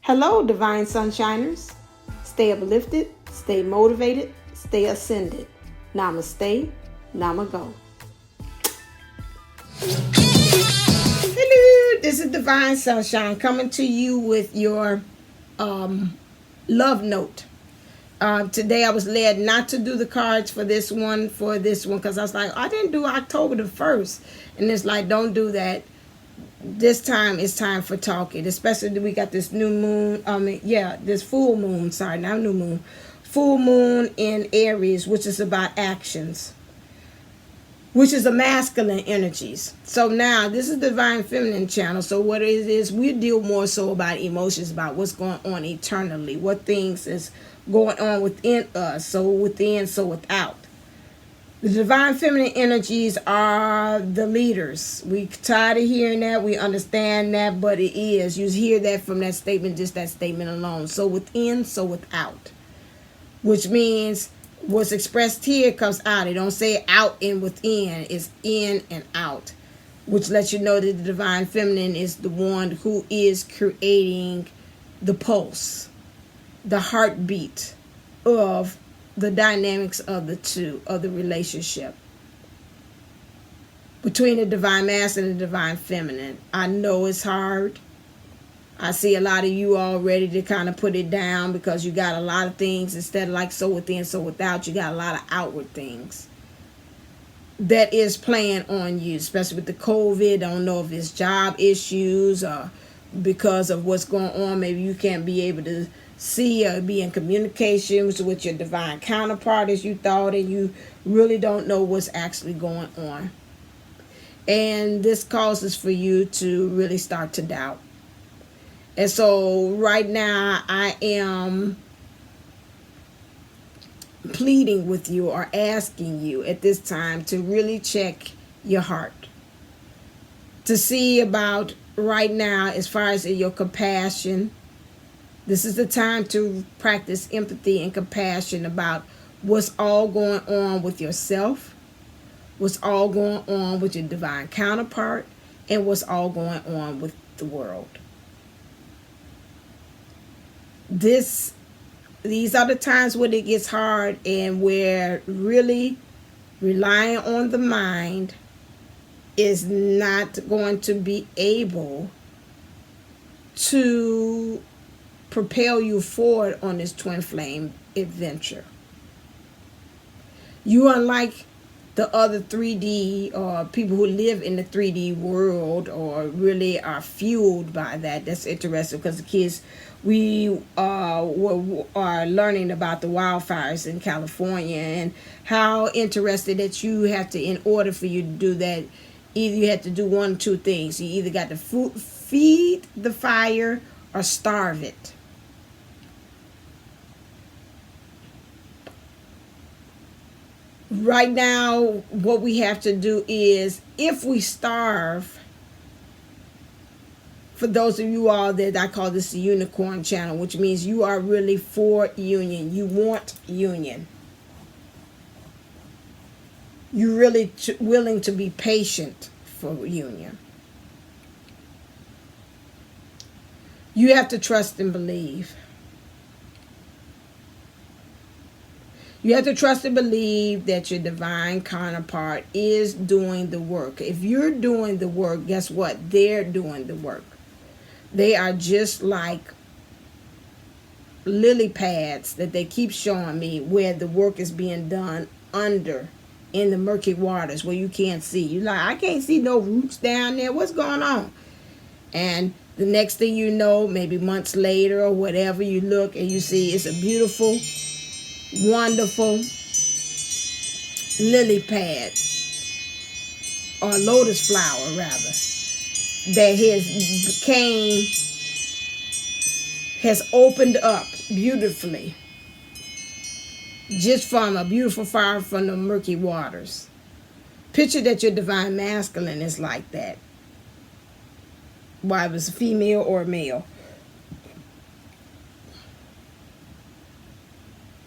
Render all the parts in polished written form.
Hello, Divine Sunshiners. Stay uplifted, stay motivated, stay ascended. Namaste, Namago. Hello, this is Divine Sunshine coming to you with your love note. Today I was led not to do the cards for this one because I was like, I didn't do October the 1st. And it's like, don't do that. This time it's time for talking, especially we got this new moon, this full moon, full moon in Aries, which is about actions, which is a masculine energies. So now this is the Divine Feminine channel. So what it is, we deal more so about emotions, about what's going on eternally, what things is going on within us, so within, so without. The Divine Feminine energies are the leaders. We tired of hearing that. We understand that, but it is. You hear that from that statement, just that statement alone. So within, so without. Which means what's expressed here comes out. It don't say out and within. It's in and out. Which lets you know that the Divine Feminine is the one who is creating the pulse, the heartbeat of the dynamics of the two, of the relationship between the Divine Masculine and the Divine Feminine. I know it's hard. I see a lot of you all ready to kind of put it down because you got a lot of things. Instead of like so within, so without, you got a lot of outward things that is playing on you, especially with the COVID. Don't know if it's job issues or because of what's going on. Maybe you can't be able to see or be in communications with your divine counterpart as you thought, and you really don't know what's actually going on. And this causes for you to really start to doubt. And so right now I am pleading with you or asking you at this time to really check your heart. To see about right now as far as your compassion. This is the time to practice empathy and compassion about what's all going on with yourself, what's all going on with your divine counterpart, and what's all going on with the world. These are the times when it gets hard and where really relying on the mind is not going to be able to propel you forward on this twin flame adventure. You, unlike the other 3D or people who live in the 3D world or really are fueled by that. That's interesting because the kids, we are learning about the wildfires in California and how interested that you have to, in order for you to do that, either you have to do one or two things. You either got to feed the fire or starve it. Right now, what we have to do is, if we starve, for those of you all that I call this the unicorn channel, which means you are really for union. You want union. You're really willing to be patient for union. You have to trust and believe. You have to trust and believe that your divine counterpart is doing the work. If you're doing the work, guess what? They're doing the work. They are just like lily pads that they keep showing me where the work is being done under in the murky waters where you can't see. You're like, I can't see no roots down there. What's going on? And the next thing you know, maybe months later or whatever, you look and you see it's a beautiful, wonderful lily pad or lotus flower rather that has opened up beautifully just from a beautiful fire from the murky waters. Picture that your divine masculine is like that, whether it's a female or a male.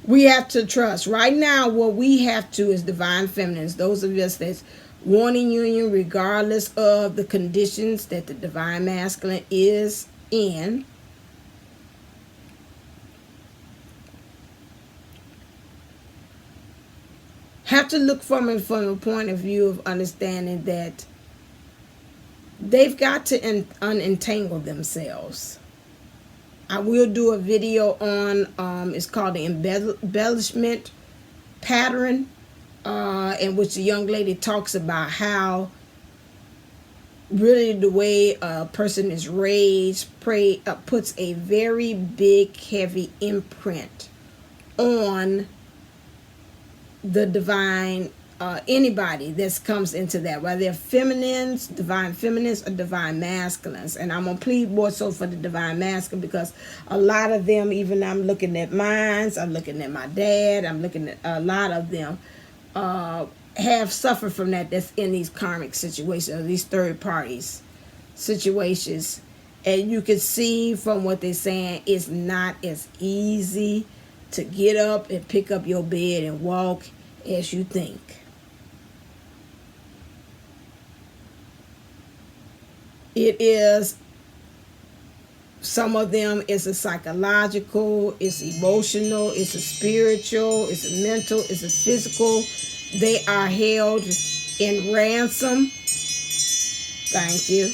We have to trust. Right now, what we have to is divine feminines, those of us that's wanting union regardless of the conditions that the divine masculine is in. have to look from it from a point of view of understanding that they've got to unentangle themselves. I will do a video on, it's called the embellishment pattern, in which the young lady talks about how really the way a person is raised puts a very big, heavy imprint on the divine, anybody that comes into that, whether they're feminines, divine feminines, or divine masculines. And I'm going to plead more so for the divine masculine, because a lot of them, even I'm looking at mine, I'm looking at my dad, I'm looking at a lot of them, have suffered from that's in these karmic situations, or these third parties situations. And you can see from what they're saying, it's not as easy to get up and pick up your bed and walk as you think. It is, some of them is a psychological, it's emotional, it's a spiritual, it's a mental, it's a physical. They are held in ransom, thank you,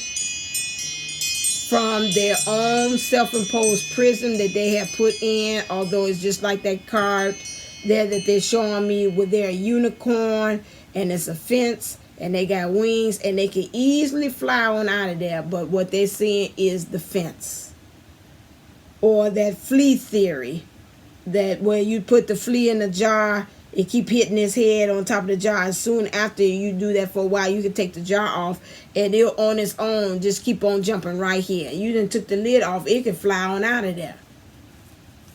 from their own self-imposed prison that they have put in. Although it's just like that card there that they're showing me with their unicorn, and it's a fence, and they got wings, and they can easily fly on out of there. But what they're seeing is the fence, or that flea theory, that where you put the flea in a jar, it keep hitting his head on top of the jar, and soon after you do that for a while, you can take the jar off, and it'll on its own just keep on jumping right here. You done took the lid off, it can fly on out of there,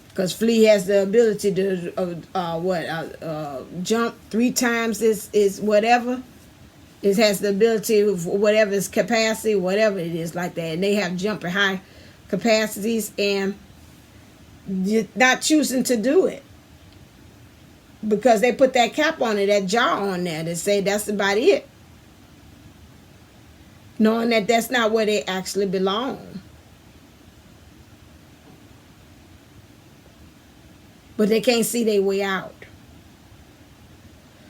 because flea has the ability to jump 3 times is whatever. It has the ability of whatever its capacity, whatever it is like that. And they have jumping high capacities, and you're not choosing to do it because they put that cap on it, that jar on there, to say that's about it, knowing that that's not where they actually belong. But they can't see their way out.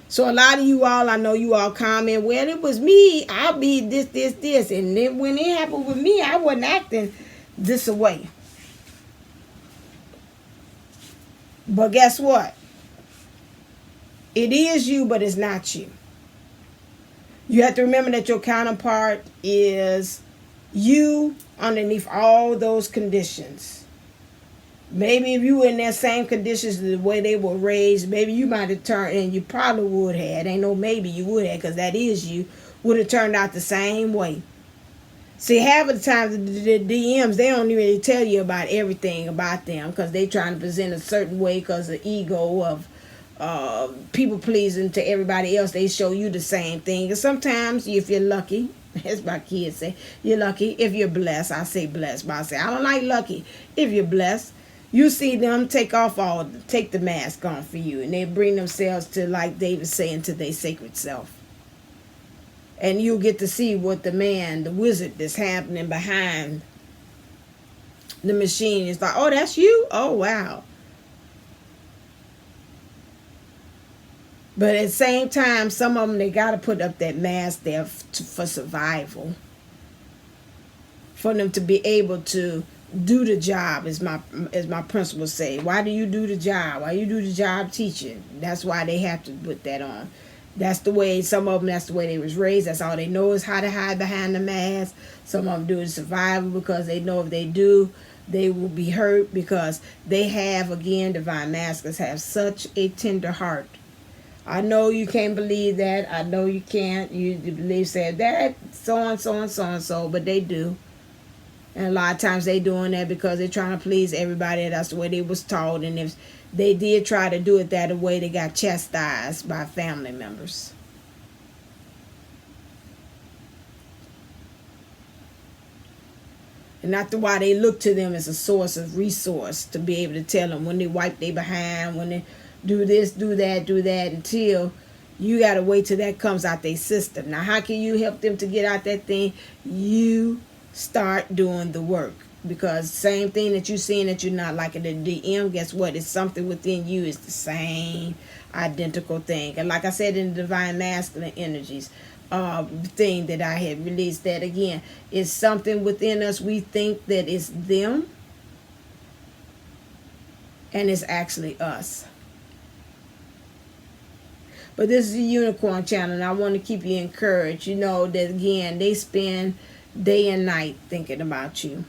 So a lot of you all, I know you all comment, well, it was me, I'll be this. And then when it happened with me, I wasn't acting this way. But guess what? It is you, but it's not you. You have to remember that your counterpart is you underneath all those conditions. Maybe if you were in that same conditions the way they were raised, maybe you might have turned, and you probably would have. Ain't no maybe you would have, because that is you, would have turned out the same way. See, half of the time the DMs, they don't really tell you about everything about them, because they trying to present a certain way because of ego of people pleasing to everybody else. They show you the same thing. And sometimes, if you're lucky, as my kids say, you're lucky. If you're blessed, I say blessed, but I say I don't like lucky. If you're blessed, you see them take the mask on for you, and they bring themselves to, like David saying, to their sacred self. And you'll get to see what the wizard that's happening behind the machine is like. Oh, that's you? Oh, wow. But at the same time, some of them, they got to put up that mask there for survival. For them to be able to do the job, as my principals say. Why do you do the job? Why you do the job teaching? That's why they have to put that on. That's the way, some of them, that's the way they was raised. That's all they know is how to hide behind the mask. Some of them do the survival because they know if they do, they will be hurt, because they have, again, divine masculines have such a tender heart. I know you can't believe that. I know you can't. You believe, say that, so, but they do. And a lot of times they doing that because they're trying to please everybody. That's the way they was taught. And if they did try to do it that way, they got chastised by family members. And that's why they look to them as a source of resource, to be able to tell them when they wipe their behind, when they do this, do that, until you got to wait till that comes out their system. Now, how can you help them to get out that thing? You start doing the work, because same thing that you're seeing that you're not liking the DM, guess what? It's something within you is the same identical thing. And like I said in the Divine Masculine Energies thing that I had released, that again, is something within us we think that it's them, and it's actually us. But this is a unicorn channel, and I want to keep you encouraged. You know that, again, they spend day and night thinking about you.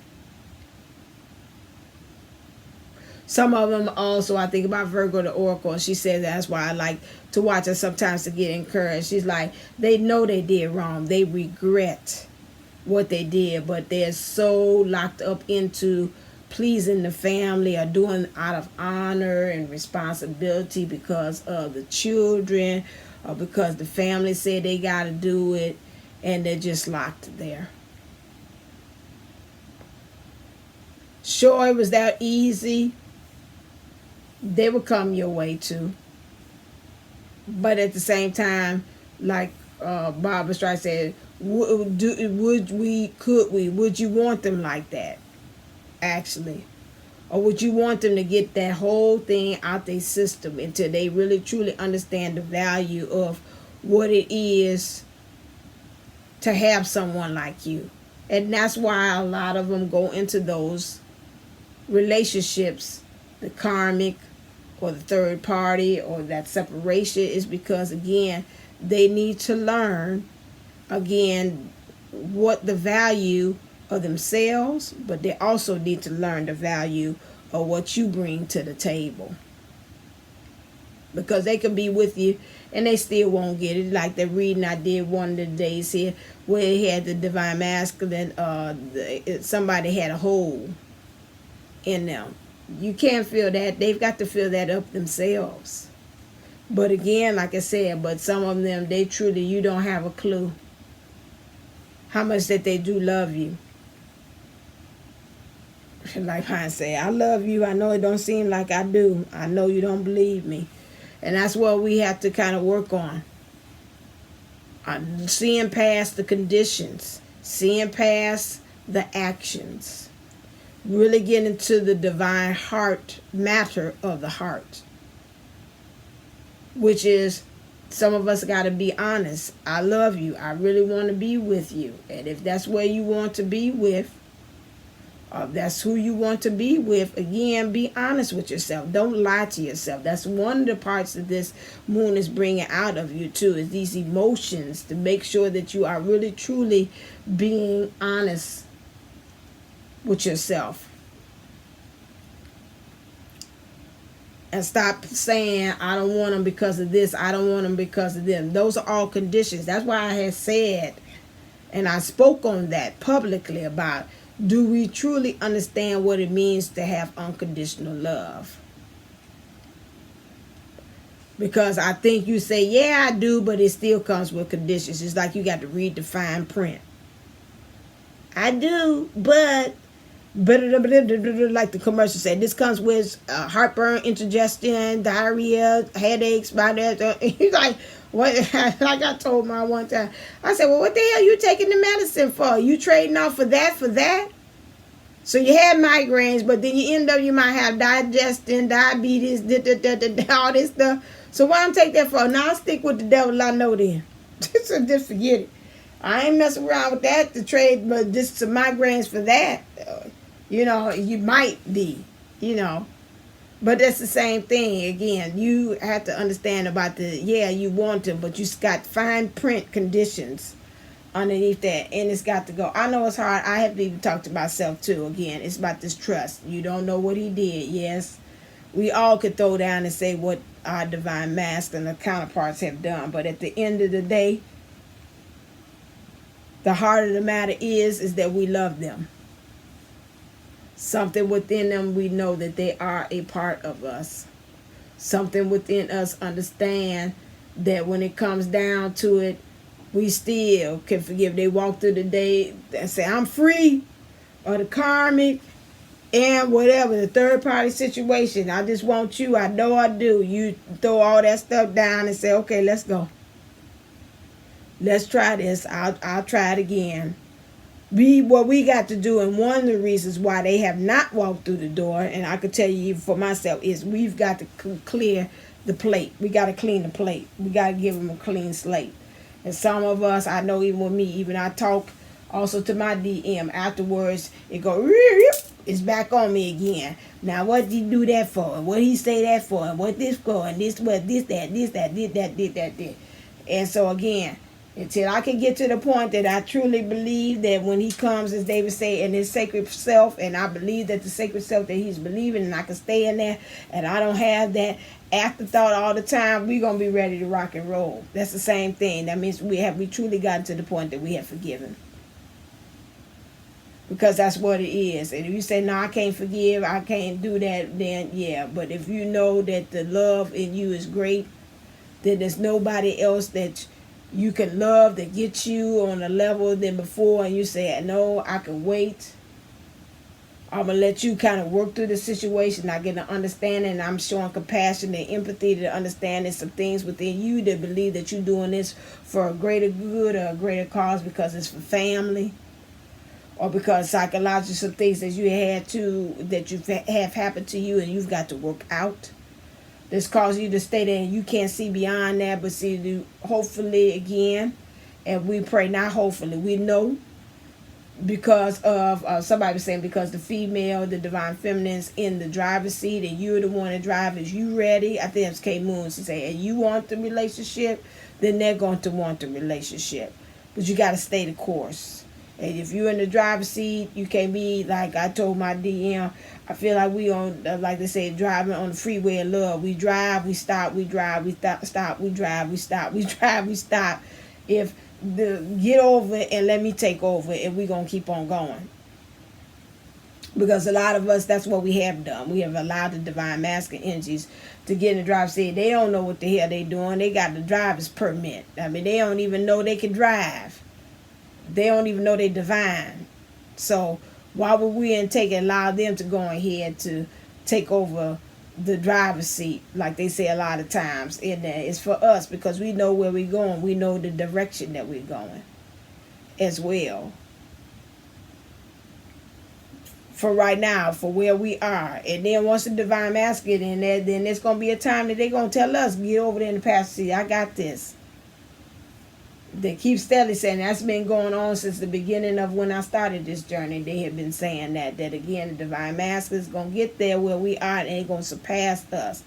Some of them also, I think about Virgo the Oracle. She says that's why I like to watch her sometimes to get encouraged. She's like, they know they did wrong. They regret what they did, but they're so locked up into pleasing the family or doing out of honor and responsibility because of the children or because the family said they got to do it, and they're just locked there. Sure, it was that easy. They would come your way too. But at the same time, like Barbara Streisand said, would you want them like that? Actually, or would you want them to get that whole thing out their system until they really truly understand the value of what it is to have someone like you? And that's why a lot of them go into those relationships, the karmic or the third party or that separation, is because, again, they need to learn, again, what the value of themselves, but they also need to learn the value of what you bring to the table. Because they can be with you and they still won't get it. Like the reading I did one of the days here where it had the Divine Masculine, somebody had a hole in them. You can't feel that. They've got to fill that up themselves. But again, like I said, but some of them, they truly, you don't have a clue how much that they do love you. Like Hines say, I love you. I know it don't seem like I do. I know you don't believe me. And that's what we have to kind of work on. Seeing past the conditions. Seeing past the actions. Really getting into the divine heart matter of the heart. Which is, some of us got to be honest. I love you. I really want to be with you. And if that's where you want to be with, that's who you want to be with, again, be honest with yourself. Don't lie to yourself. That's one of the parts that this moon is bringing out of you too, is these emotions, to make sure that you are really truly being honest with yourself. And stop saying, I don't want them because of this, I don't want them because of them. Those are all conditions. That's why I had said, and I spoke on that publicly, about, do we truly understand what it means to have unconditional love? Because I think you say, yeah, I do, but it still comes with conditions. It's like you got to read the fine print. I do, but like the commercial said, this comes with heartburn, indigestion, diarrhea, headaches, he's like, what? Like I told my one time, I said, well, what the hell you taking the medicine for? You trading off for that? So you had migraines, but then you end up, you might have digestion, diabetes, all this stuff. So why don't take that for? Now I'll stick with the devil I know then. So just forget it. I ain't messing around with that to trade, but just some migraines for that. You might be, But that's the same thing. Again, you have to understand about you want them, but you got fine print conditions underneath that, and it's got to go. I know it's hard. I have even talked to myself too. Again, it's about this trust. You don't know what he did. Yes, we all could throw down and say what our divine masculine counterparts have done, but at the end of the day, the heart of the matter is that we love them. Something within them, we know that they are a part of us. Something within us understand that when it comes down to it, we still can forgive. They walk through the day and say, I'm free, or the karmic, and whatever, the third party situation. I just want you. I know I do. You throw all that stuff down and say, okay, let's go. Let's try this. I'll try it again. What we got to do, and one of the reasons why they have not walked through the door, and I could tell you for myself, is we've got to clear the plate. We got to clean the plate. We got to give them a clean slate. And some of us, I know even with me, even I talk also to my DM afterwards, it go, it's back on me again. Now what did he do that for? And what he say that for? And what this for? And this what this that this that did that did that did. And so again, until I can get to the point that I truly believe that when he comes, as David say, in his sacred self, and I believe that the sacred self that he's believing, and I can stay in there, and I don't have that afterthought all the time, we're going to be ready to rock and roll. That's the same thing. That means we truly gotten to the point that we have forgiven. Because that's what it is. And if you say, no, I can't forgive, I can't do that, then yeah. But if you know that the love in you is great, then there's nobody else that you can love that gets you on a level than before, and you say, no, I can wait. I'm going to let you kind of work through the situation. I get an understanding, and I'm showing compassion and empathy to understanding some things within you that believe that you're doing this for a greater good or a greater cause because it's for family, or because psychologically some things that you have happened to you and you've got to work out. This causes you to stay there and you can't see beyond that, but see, hopefully again, and we pray, not hopefully, we know, because of, somebody was saying, because the female, the divine feminine's in the driver's seat and you're the one to drive, is you ready? I think it's K Moon, she said, and you want the relationship, then they're going to want the relationship. But you got to stay the course. And if you're in the driver's seat, you can't be like I told my DM. I feel like we on, like they say, driving on the freeway of love. We drive, we stop, we drive, we stop, we drive, we stop, we drive, we stop. If get over it and let me take over it, and we're going to keep on going. Because a lot of us, that's what we have done. We have allowed the divine masculine energies to get in the driver's seat. They don't know what the hell they doing. They got the driver's permit. I mean, they don't even know they can drive. They don't even know they're divine. So why would we allow them to go ahead to take over the driver's seat, like they say a lot of times? And it's for us because we know where we're going. We know the direction that we're going as well. For right now, for where we are. And then once the divine masculine in there, then there's going to be a time that they're going to tell us, get over there in the passenger seat. I got this. They keep steadily saying that's been going on since the beginning of when I started this journey. They have been saying that again, the divine masculine is going to get there where we are and ain't going to surpass us.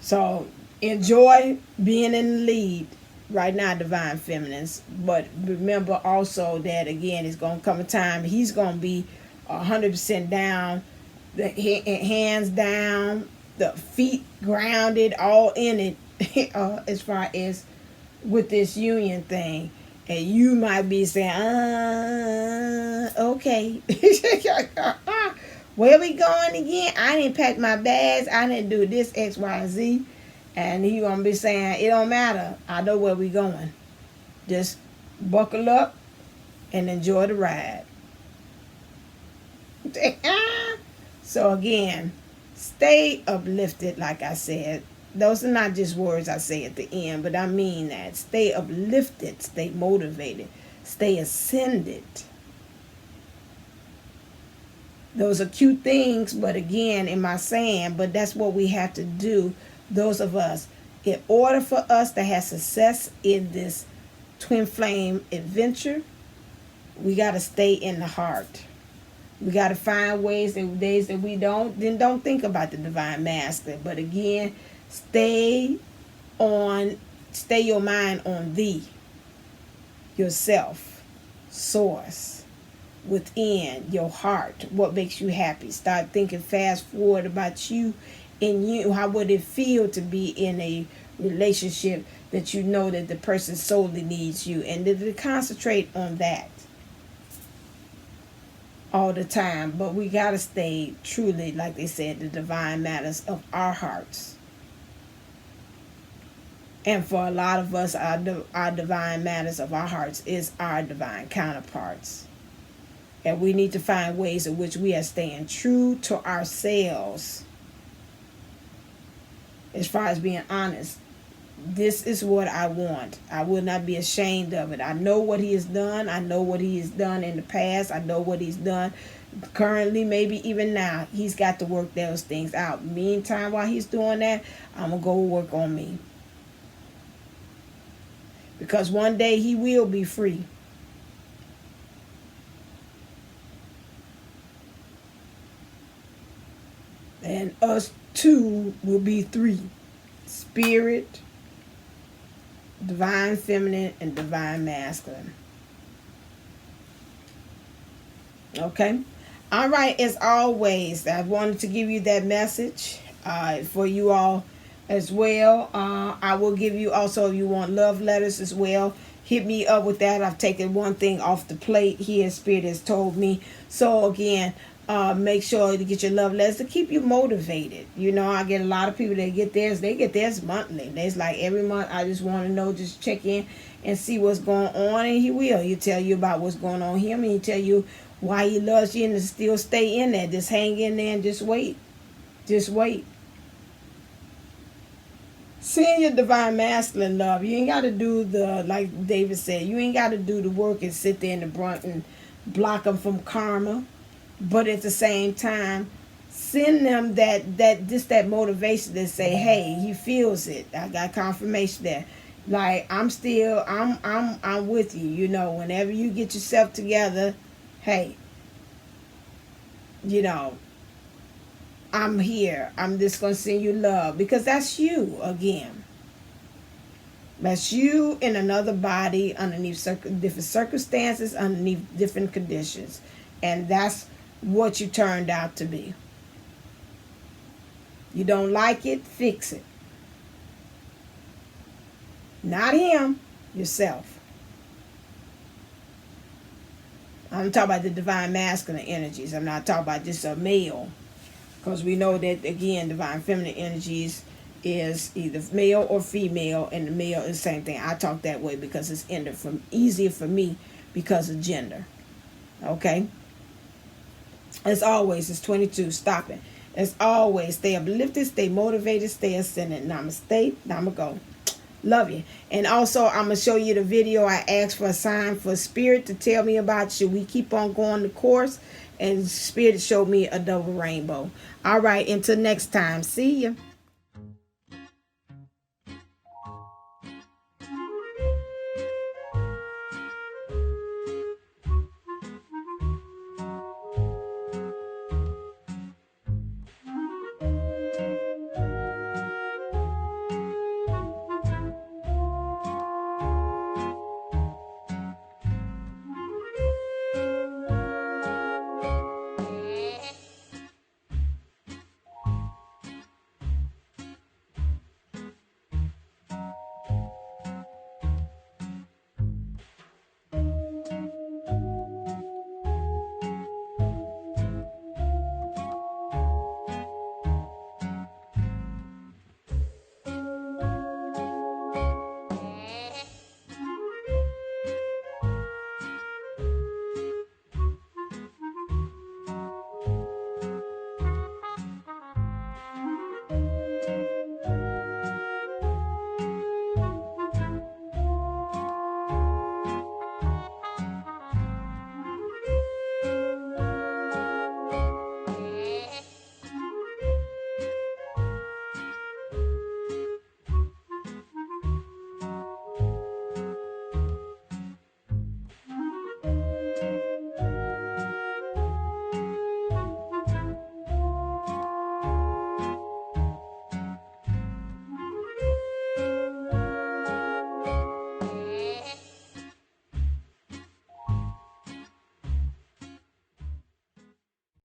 So enjoy being in the lead right now, divine feminines. But remember also that again, it's going to come a time he's going to be 100% down, the hands down, the feet grounded, all in it, as far as with this union thing. And you might be saying, okay. Where we going again? I didn't pack my bags. I didn't do this, X, Y, and Z. And he gonna be saying, it don't matter. I know where we going. Just buckle up and enjoy the ride. So again, stay uplifted, like I said. Those are not just words I say at the end, but I mean that. Stay uplifted, stay motivated, stay ascended. Those are cute things, but again, in my saying, but that's what we have to do, those of us. In order for us to have success in this twin flame adventure, we got to stay in the heart. We got to find days that we don't, then don't think about the divine masculine. But again, stay your mind on thee, yourself, source, within your heart. What makes you happy? Start thinking fast forward about you and you. How would it feel to be in a relationship that you know that the person solely needs you? And to concentrate on that all the time. But we got to stay truly, like they said, the divine matters of our hearts. And for a lot of us, our divine matters of our hearts is our divine counterparts. And we need to find ways in which we are staying true to ourselves. As far as being honest, this is what I want. I will not be ashamed of it. I know what he has done. I know what he has done in the past. I know what he's done Currently, maybe even now, he's got to work those things out. Meantime, while he's doing that, I'm going to go work on me. Because one day he will be free. And us two will be three. Spirit, divine feminine, and divine masculine. Okay? All right, as always, I wanted to give you that message for you all as well. I will give you also, if you want love letters as well, hit me up with that. I've taken one thing off the plate here, Spirit has told me. So again, make sure to get your love letters to keep you motivated. You know, I get a lot of people that get theirs. They get theirs monthly. It's like every month, I just want to know, just check in and see what's going on. And he will. He'll tell you about what's going on with him. And he'll tell you why he loves you, and to still stay in there. Just hang in there and just wait. Just wait. Seeing your divine masculine love, you ain't got to do the, like David said, you ain't got to do the work and sit there in the brunt and block them from karma. But at the same time, send them that motivation to say, hey, he feels it. I got confirmation there. Like, I'm with you. You know, whenever you get yourself together, hey, you know, I'm here. I'm just going to send you love. Because that's you again. That's you in another body underneath different circumstances, underneath different conditions. And that's what you turned out to be. You don't like it, fix it. Not him, yourself. I'm talking about the divine masculine energies. I'm not talking about just a male. Because we know that, again, divine feminine energies is either male or female. And the male is the same thing. I talk that way because it's easier for me because of gender. Okay? As always, it's 22. Stop it. As always, stay uplifted, stay motivated, stay ascendant. Namaste. Namago. Love you. And also, I'm going to show you the video. I asked for a sign for Spirit to tell me about, should we keep on going the course? And Spirit showed me a double rainbow. All right, until next time. See ya.